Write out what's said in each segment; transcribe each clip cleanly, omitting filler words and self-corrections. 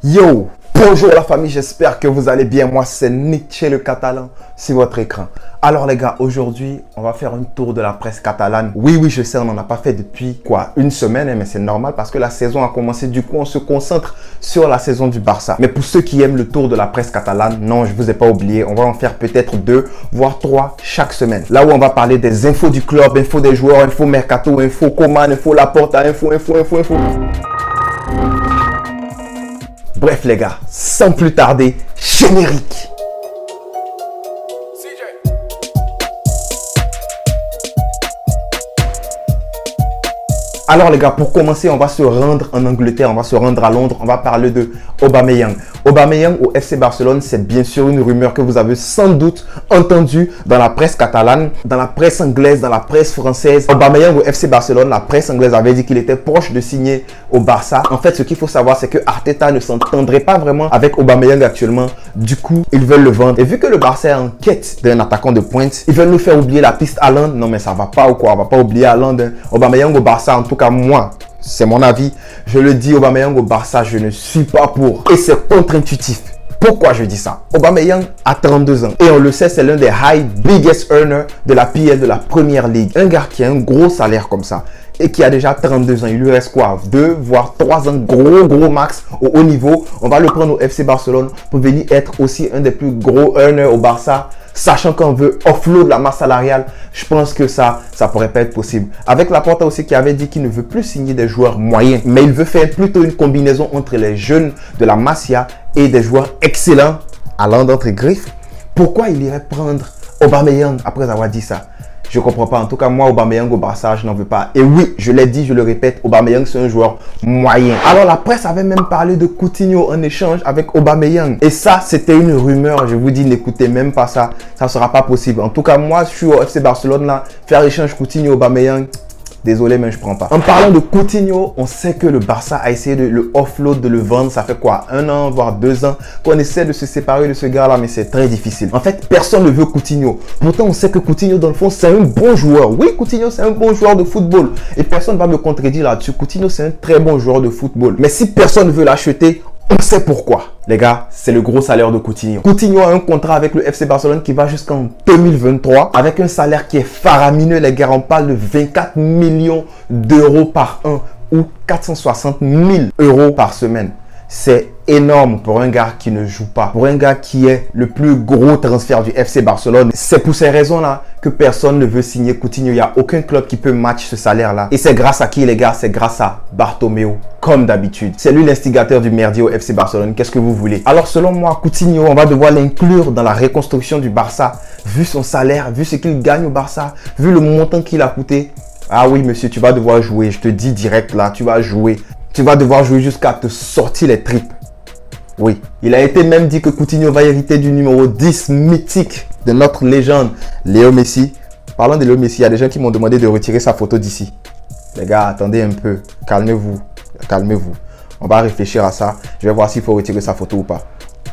Yo, bonjour la famille, j'espère que vous allez bien. Moi, c'est Nietzsche le Catalan sur votre écran. Alors les gars, aujourd'hui, on va faire un tour de la presse catalane. Oui, je sais, on n'en a pas fait depuis une semaine, mais c'est normal parce que la saison a commencé. Du coup, on se concentre sur la saison du Barça. Mais pour ceux qui aiment le tour de la presse catalane, non, je vous ai pas oublié. On va en faire peut-être 2, voire 3 chaque semaine. Là où on va parler des infos du club, infos des joueurs, infos mercato, infos Coman, infos Laporta, infos. Bref les gars, sans plus tarder, générique. Alors les gars, pour commencer, on va se rendre en Angleterre, on va se rendre à Londres, on va parler de Aubameyang. Aubameyang au FC Barcelone, c'est bien sûr une rumeur que vous avez sans doute entendue dans la presse catalane, dans la presse anglaise, dans la presse française. Aubameyang au FC Barcelone, la presse anglaise avait dit qu'il était proche de signer au Barça. En fait, ce qu'il faut savoir, c'est que Arteta ne s'entendrait pas vraiment avec Aubameyang actuellement. Du coup, ils veulent le vendre. Et vu que le Barça est en quête d'un attaquant de pointe, ils veulent nous faire oublier la piste Haaland. Non mais ça va pas ou quoi, on va pas oublier Haaland. Aubameyang au Barça, en tout cas moi, c'est mon avis. Je le dis, Aubameyang au Barça, je ne suis pas pour. Et c'est contre-intuitif. Pourquoi je dis ça? Aubameyang a 32 ans. Et on le sait, c'est l'un des biggest earners de la PL, de la Première Ligue. Un gars qui a un gros salaire comme ça et qui a déjà 32 ans. Il lui reste quoi? 2 voire 3 ans gros max au haut niveau. On va le prendre au FC Barcelone pour venir être aussi un des plus gros earners au Barça. Sachant qu'on veut offload la masse salariale, je pense que ça pourrait pas être possible. Avec Laporta aussi qui avait dit qu'il ne veut plus signer des joueurs moyens, mais il veut faire plutôt une combinaison entre les jeunes de la Masia et des joueurs excellents, allant d'entre griffes. Pourquoi il irait prendre Aubameyang après avoir dit ça? Je comprends pas. En tout cas, moi, Aubameyang au Barça, je n'en veux pas. Et oui, je l'ai dit, je le répète, Aubameyang, c'est un joueur moyen. Alors, la presse avait même parlé de Coutinho en échange avec Aubameyang. Et ça, c'était une rumeur. Je vous dis, n'écoutez même pas ça. Ça ne sera pas possible. En tout cas, moi, je suis au FC Barcelone, là. Faire échange Coutinho-Aubameyang, désolé, mais je prends pas. En parlant de Coutinho, on sait que le Barça a essayé de le offload, de le vendre. Ça fait quoi? 1 an, voire 2 ans qu'on essaie de se séparer de ce gars-là, mais c'est très difficile. En fait, personne ne veut Coutinho. Pourtant, on sait que Coutinho, dans le fond, c'est un bon joueur. Oui, Coutinho, c'est un bon joueur de football. Et personne ne va me contredire là-dessus. Coutinho, c'est un très bon joueur de football. Mais si personne ne veut l'acheter, on sait pourquoi. Les gars, c'est le gros salaire de Coutinho. Coutinho a un contrat avec le FC Barcelone qui va jusqu'en 2023 avec un salaire qui est faramineux. Les gars, on parle de 24 millions d'euros par an ou 460 000 euros par semaine. C'est énorme pour un gars qui ne joue pas, pour un gars qui est le plus gros transfert du FC Barcelone. C'est pour ces raisons-là que personne ne veut signer Coutinho. Il n'y a aucun club qui peut matcher ce salaire-là. Et c'est grâce à qui, les gars? C'est grâce à Bartomeu, comme d'habitude. C'est lui l'instigateur du merdier au FC Barcelone. Qu'est-ce que vous voulez? Alors, selon moi, Coutinho, on va devoir l'inclure dans la reconstruction du Barça. Vu son salaire, vu ce qu'il gagne au Barça, vu le montant qu'il a coûté. Ah oui, monsieur, tu vas devoir jouer. Je te dis direct là, tu vas jouer. Tu vas devoir jouer jusqu'à te sortir les tripes. Oui, il a été même dit que Coutinho va hériter du numéro 10 mythique de notre légende, Léo Messi. Parlant de Léo Messi, il y a des gens qui m'ont demandé de retirer sa photo d'ici. Les gars, attendez un peu. Calmez-vous. Calmez-vous. On va réfléchir à ça. Je vais voir s'il faut retirer sa photo ou pas.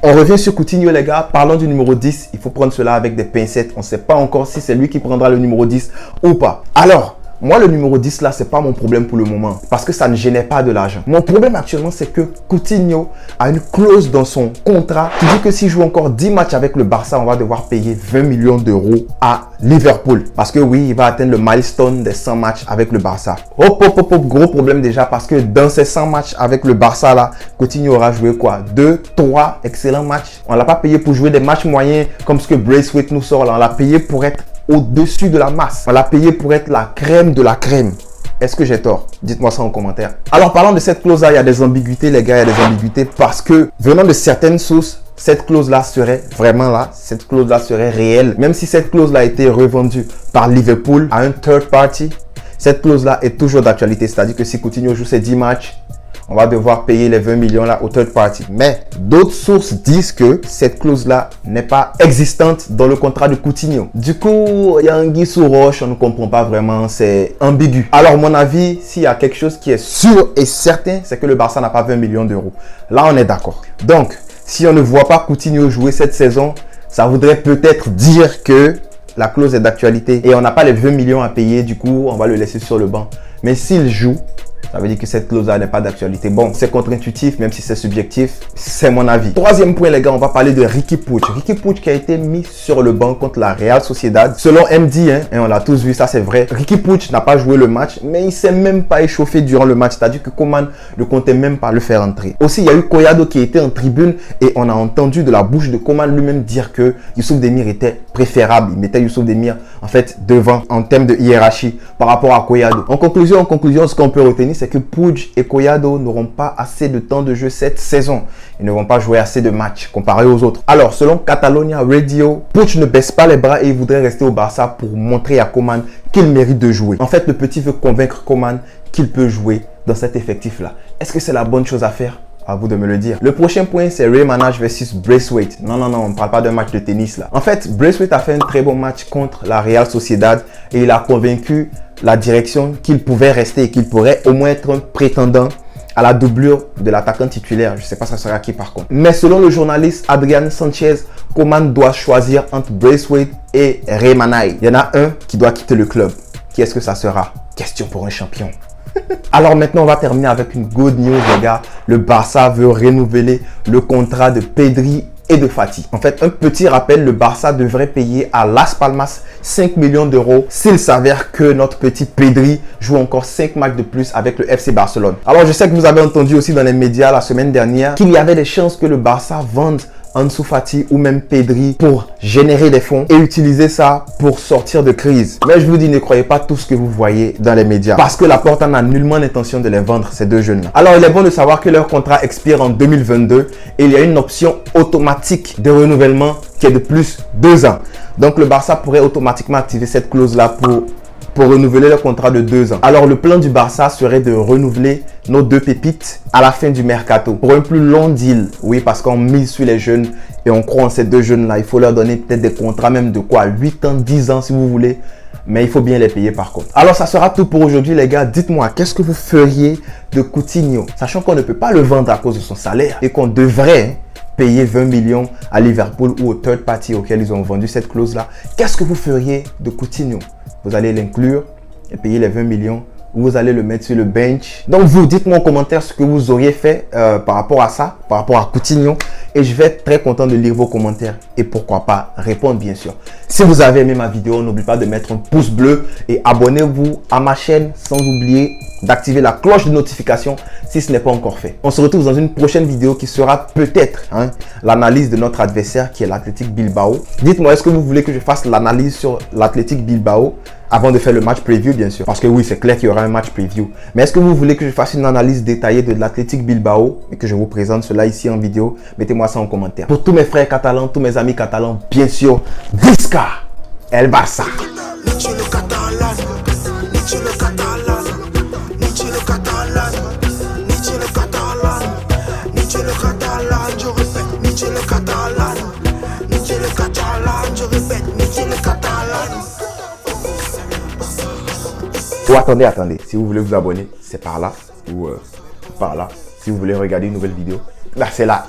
On revient sur Coutinho, les gars. Parlons du numéro 10. Il faut prendre cela avec des pincettes. On ne sait pas encore si c'est lui qui prendra le numéro 10 ou pas. Alors, moi, le numéro 10 là, c'est pas mon problème pour le moment parce que ça ne génère pas de l'argent. Mon problème actuellement, c'est que Coutinho a une clause dans son contrat qui dit que s'il joue encore 10 matchs avec le Barça, on va devoir payer 20 millions d'euros à Liverpool. Parce que oui, il va atteindre le milestone des 100 matchs avec le Barça. Gros problème déjà parce que dans ces 100 matchs avec le Barça là, Coutinho aura joué quoi? 2, 3 excellents matchs. On l'a pas payé pour jouer des matchs moyens comme ce que Braithwaite nous sort là. On l'a payé pour être au-dessus de la masse. On l'a payé pour être la crème de la crème. Est-ce que j'ai tort? Dites-moi ça en commentaire. Alors, parlant de cette clause-là, il y a des ambiguïtés, les gars. Il y a des ambiguïtés parce que, venant de certaines sources, cette clause-là serait vraiment là. Cette clause-là serait réelle. Même si cette clause-là a été revendue par Liverpool à un third party, cette clause-là est toujours d'actualité. C'est-à-dire que si Coutinho joue ses 10 matchs, on va devoir payer les 20 millions là au third party. Mais d'autres sources disent que cette clause-là n'est pas existante dans le contrat de Coutinho. Du coup, il y a un anguille sous roche, on ne comprend pas vraiment, c'est ambigu. Alors, mon avis, s'il y a quelque chose qui est sûr et certain, c'est que le Barça n'a pas 20 millions d'euros. Là, on est d'accord. Donc, si on ne voit pas Coutinho jouer cette saison, ça voudrait peut-être dire que la clause est d'actualité et on n'a pas les 20 millions à payer. Du coup, on va le laisser sur le banc. Mais s'il joue, Ça veut dire que cette clause-là n'est pas d'actualité. Bon, c'est contre-intuitif, même si c'est subjectif, c'est mon avis. Troisième point, les gars, on va parler de Riqui Puig. Riqui Puig qui a été mis sur le banc contre la Real Sociedad. Selon MD, et on l'a tous vu, ça c'est vrai. Riqui Puig n'a pas joué le match, mais il s'est même pas échauffé durant le match. C'est-à-dire que Coman ne comptait même pas le faire entrer. Aussi, il y a eu Collado qui était en tribune et on a entendu de la bouche de Coman lui-même dire que Youssouf Demir était préférable. Il mettait Youssouf Demir en fait devant en termes de hiérarchie par rapport à Collado. En conclusion, ce qu'on peut retenir, c'est que Puig et Collado n'auront pas assez de temps de jeu cette saison. Ils ne vont pas jouer assez de matchs comparé aux autres. Alors, selon Catalonia Radio, Puig ne baisse pas les bras et il voudrait rester au Barça pour montrer à Coman qu'il mérite de jouer. En fait, le petit veut convaincre Coman qu'il peut jouer dans cet effectif-là. Est-ce que c'est la bonne chose à faire? À vous de me le dire. Le prochain point, c'est Ray Manage versus Braithwaite. Non, on ne parle pas d'un match de tennis là. En fait, Braithwaite a fait un très bon match contre la Real Sociedad et il a convaincu la direction qu'il pouvait rester et qu'il pourrait au moins être un prétendant à la doublure de l'attaquant titulaire. Je ne sais pas ça sera qui par contre. Mais selon le journaliste Adrian Sanchez, Coman doit choisir entre Braithwaite et Ray Manage. Il y en a un qui doit quitter le club. Qui est-ce que ça sera? Question pour un champion. Alors maintenant, on va terminer avec une good news, les gars. Le Barça veut renouveler le contrat de Pedri et de Fati. En fait, un petit rappel, le Barça devrait payer à Las Palmas 5 millions d'euros s'il s'avère que notre petit Pedri joue encore 5 matchs de plus avec le FC Barcelone. Alors, je sais que vous avez entendu aussi dans les médias la semaine dernière qu'il y avait des chances que le Barça vende Ansu Fati ou même Pedri pour générer des fonds et utiliser ça pour sortir de crise. Mais je vous dis, ne croyez pas tout ce que vous voyez dans les médias parce que Laporta n'a nullement l'intention de les vendre, ces deux jeunes-là. Alors, il est bon de savoir que leur contrat expire en 2022 et il y a une option automatique de renouvellement qui est de plus 2 ans. Donc, le Barça pourrait automatiquement activer cette clause-là pour renouveler le contrat de 2 ans. Alors, le plan du Barça serait de renouveler nos deux pépites à la fin du mercato pour un plus long deal. Oui, parce qu'on mise sur les jeunes et on croit en ces deux jeunes-là. Il faut leur donner peut-être des contrats même de quoi 8 ans, 10 ans si vous voulez. Mais il faut bien les payer par contre. Alors, ça sera tout pour aujourd'hui, les gars. Dites-moi, qu'est-ce que vous feriez de Coutinho? Sachant qu'on ne peut pas le vendre à cause de son salaire et qu'on devrait payer 20 millions à Liverpool ou au third party auquel ils ont vendu cette clause-là. Qu'est-ce que vous feriez de Coutinho? Vous allez l'inclure et payer les 20 millions ou vous allez le mettre sur le bench. Donc vous, dites-moi en commentaire ce que vous auriez fait par rapport à ça, par rapport à Coutinho. Et je vais être très content de lire vos commentaires et pourquoi pas répondre bien sûr. Si vous avez aimé ma vidéo, n'oubliez pas de mettre un pouce bleu et abonnez-vous à ma chaîne sans oublier d'activer la cloche de notification si ce n'est pas encore fait. On se retrouve dans une prochaine vidéo qui sera peut-être l'analyse de notre adversaire qui est l'Athletic Bilbao. Dites-moi, est-ce que vous voulez que je fasse l'analyse sur l'Athletic Bilbao avant de faire le match preview, bien sûr? Parce que oui, c'est clair qu'il y aura un match preview. Mais est-ce que vous voulez que je fasse une analyse détaillée de l'Athletic Bilbao et que je vous présente cela ici en vidéo? Mettez-moi ça en commentaire. Pour tous mes frères catalans, tous mes amis catalans, bien sûr, Visca El Barça! Oh, attendez. Si vous voulez vous abonner, c'est par là ou par là. Si vous voulez regarder une nouvelle vidéo, là c'est là.